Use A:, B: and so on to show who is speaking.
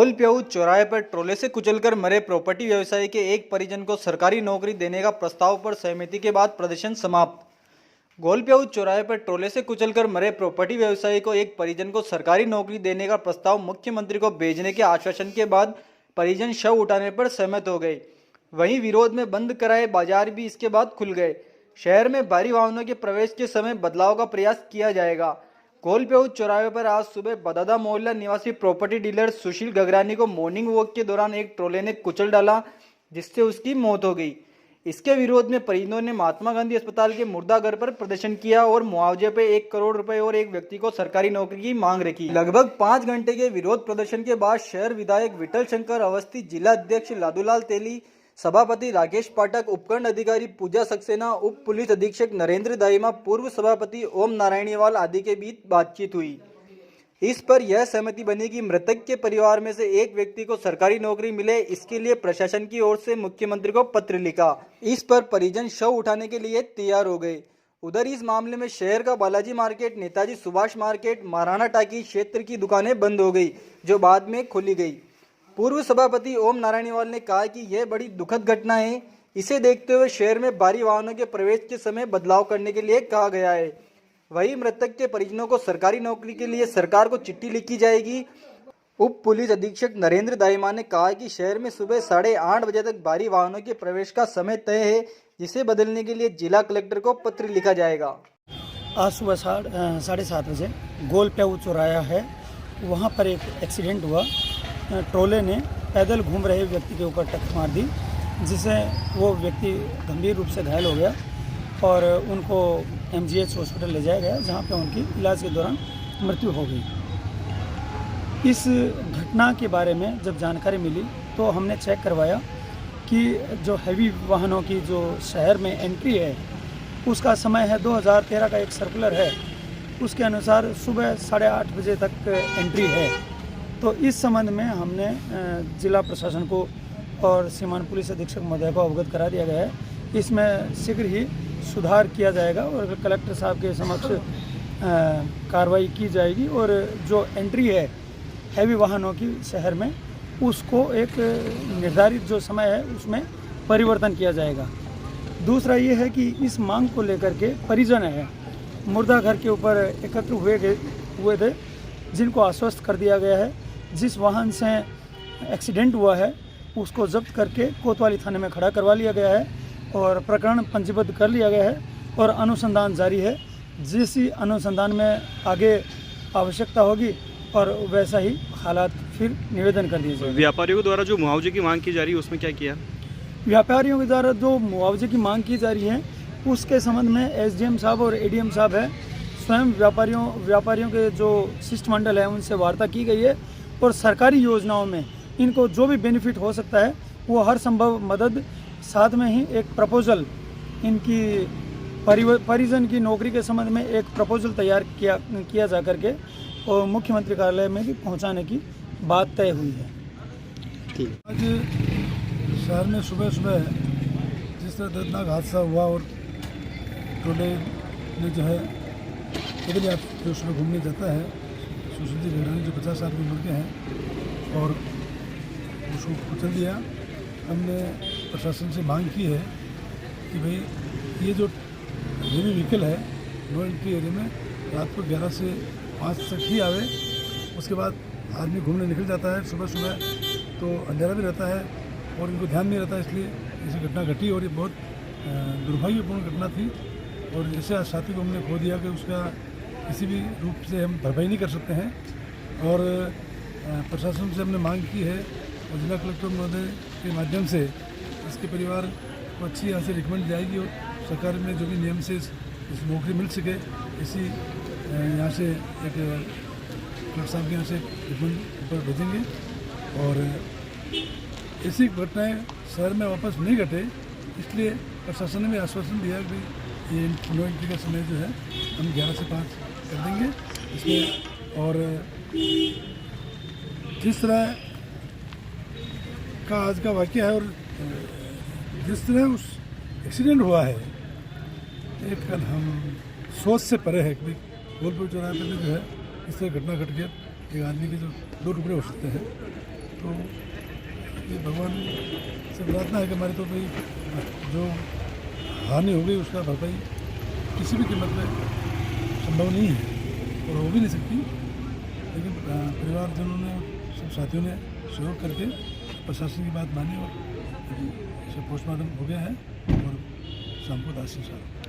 A: गोलप्यू चौराहे पर ट्रोले से कुचलकर मरे प्रॉपर्टी व्यवसायी के एक परिजन को सरकारी नौकरी देने का प्रस्ताव पर सहमति के बाद प्रदर्शन समाप्त। गोलप्यू चौराहे पर ट्रोले से कुचलकर मरे प्रॉपर्टी व्यवसायी को एक परिजन को सरकारी नौकरी देने का प्रस्ताव मुख्यमंत्री को भेजने के आश्वासन के बाद परिजन शव उठाने पर सहमत हो गए। वहीं विरोध में बंद कराए बाजार भी इसके बाद खुल गए। शहर में भारी वाहनों के प्रवेश के समय बदलाव का प्रयास किया जाएगा। गोलप्यू चौराहे पर आज सुबह बदादा मोहल्ला निवासी प्रॉपर्टी डीलर सुशील गगरानी को मॉर्निंग वॉक के दौरान एक ट्रोले ने कुचल डाला, जिससे उसकी मौत हो गई। इसके विरोध में परिजनों ने महात्मा गांधी अस्पताल के मुर्दाघर पर प्रदर्शन किया और मुआवजे पे 1 करोड़ रुपए और एक व्यक्ति को सरकारी नौकरी की मांग रखी। लगभग 5 घंटे के विरोध प्रदर्शन के बाद शहर विधायक विठल शंकर अवस्थी, जिला अध्यक्ष लादूलाल तेली, सभापति राकेश पाठक, उपखंड अधिकारी पूजा सक्सेना, उप पुलिस अधीक्षक नरेंद्र दाइमा, पूर्व सभापति ओम नारायणीवाल आदि के बीच बातचीत हुई। इस पर यह सहमति बनी कि मृतक के परिवार में से एक व्यक्ति को सरकारी नौकरी मिले। इसके लिए प्रशासन की ओर से मुख्यमंत्री को पत्र लिखा। इस पर परिजन शव उठाने के लिए तैयार हो गए। उधर इस मामले में शहर का बालाजी मार्केट, नेताजी सुभाष मार्केट, महाराणा टाकी क्षेत्र की दुकानें बंद हो गई, जो बाद में खोली गई। पूर्व सभापति ओम नारायणीवाल ने कहा कि यह बड़ी दुखद घटना है। इसे देखते हुए शहर में भारी वाहनों के प्रवेश के समय बदलाव करने के लिए कहा गया है। वहीं मृतक के परिजनों को सरकारी नौकरी के लिए सरकार को चिट्ठी लिखी जाएगी। उप पुलिस अधीक्षक नरेंद्र दाइमा ने कहा कि शहर में सुबह 8:30 बजे तक भारी वाहनों के प्रवेश का समय तय है, जिसे बदलने के लिए जिला कलेक्टर को पत्र लिखा जाएगा।
B: आज सुबह 7:30 बजे गोलप्यू चौराहा है, वहाँ पर एक एक्सीडेंट हुआ। ट्रोले ने पैदल घूम रहे व्यक्ति के ऊपर टक्कर मार दी, जिससे वो व्यक्ति गंभीर रूप से घायल हो गया और उनको MGH हॉस्पिटल ले जाया गया, जहाँ पे उनकी इलाज के दौरान मृत्यु हो गई। इस घटना के बारे में जब जानकारी मिली तो हमने चेक करवाया कि जो हैवी वाहनों की जो शहर में एंट्री है उसका समय है 2013 का एक सर्कुलर है, उसके अनुसार सुबह 8:30 बजे तक एंट्री है। तो इस संबंध में हमने जिला प्रशासन को और सीमांत पुलिस अधीक्षक महोदय को अवगत करा दिया गया है। इसमें शीघ्र ही सुधार किया जाएगा और कलेक्टर साहब के समक्ष कार्रवाई की जाएगी और जो एंट्री है हैवी वाहनों की शहर में, उसको एक निर्धारित जो समय है उसमें परिवर्तन किया जाएगा। दूसरा ये है कि इस मांग को लेकर के परिजन है मुर्दाघर के ऊपर एकत्र हुए थे, जिनको आश्वस्त कर दिया गया है। जिस वाहन से एक्सीडेंट हुआ है उसको जब्त करके कोतवाली थाने में खड़ा करवा लिया गया है और प्रकरण पंजीबद्ध कर लिया गया है और अनुसंधान जारी है। जिस अनुसंधान में आगे आवश्यकता होगी और वैसा ही हालात फिर निवेदन कर दिए जाएंगे।
C: व्यापारियों के द्वारा जो मुआवजे की मांग की जा रही है उसमें क्या किया?
B: व्यापारियों के द्वारा जो मुआवजे की मांग की जा रही है उसके संबंध में SDM साहब और ADM साहब है, स्वयं व्यापारियों के जो शिष्टमंडल है उनसे वार्ता की गई है और सरकारी योजनाओं में इनको जो भी बेनिफिट हो सकता है वो हर संभव मदद, साथ में ही एक प्रपोजल इनकी परिजन की नौकरी के संबंध में एक प्रपोजल तैयार किया जा करके और मुख्यमंत्री कार्यालय में भी पहुंचाने की बात तय हुई है।
C: ठीक।
D: आज शहर में सुबह जिस तरह दर्दनाक हादसा हुआ और ट्रोले ने जो है इधर आप जो सुबह घूमने जाता है सुशील जी गगरानी जो 50 साल की उम्र के हैं और उसको कुचल दिया। हमने प्रशासन से मांग की है कि भाई ये जो हेवी व्हीकल है नो एंट्री एरिया में रात को 11 से 5 तक ही आवे, उसके बाद आदमी घूमने निकल जाता है। सुबह तो अंधेरा भी रहता है और इनको ध्यान नहीं रहता, इसलिए ऐसी घटना घटी और ये बहुत दुर्भाग्यपूर्ण घटना थी। और जैसे आज साथी को हमने खो दिया कि उसका किसी भी रूप से हम भरपाई नहीं कर सकते हैं और प्रशासन से हमने मांग की है और जिला कलेक्टर महोदय के माध्यम से इसके परिवार को अच्छी यहाँ से रिकमेंड जाएगी और सरकार में जो भी नियम से इस नौकरी मिल सके, इसी यहाँ से एक कलेक्टर साहब के यहाँ से रिकमेंड ऊपर भेजेंगे और ऐसी घटनाएँ शहर में वापस नहीं घटे, इसलिए प्रशासन ने भी आश्वासन दिया कि ये नो एंट्री का समय जो है हम 11 से 5 कर देंगे इसमें। और जिस तरह का आज का वाक़या है और जिस तरह उस एक्सीडेंट हुआ है, एक हम सोच से परे है कि गोलप्यू चौराहे पर जो है इस तरह घटना घट गया, एक आदमी के जो 2 टुकड़े हो सकते हैं। तो ये भगवान से प्रार्थना है कि हमारी तो भाई जो हानि हो गई उसका भरपाई किसी भी कीमत में संभव नहीं है और हो भी नहीं सकती, लेकिन परिवारजनों ने, सब साथियों ने सहयोग करके प्रशासन की बात मानी और इसे पोस्टमार्टम हो गया है और शाम को दाह संस्कार।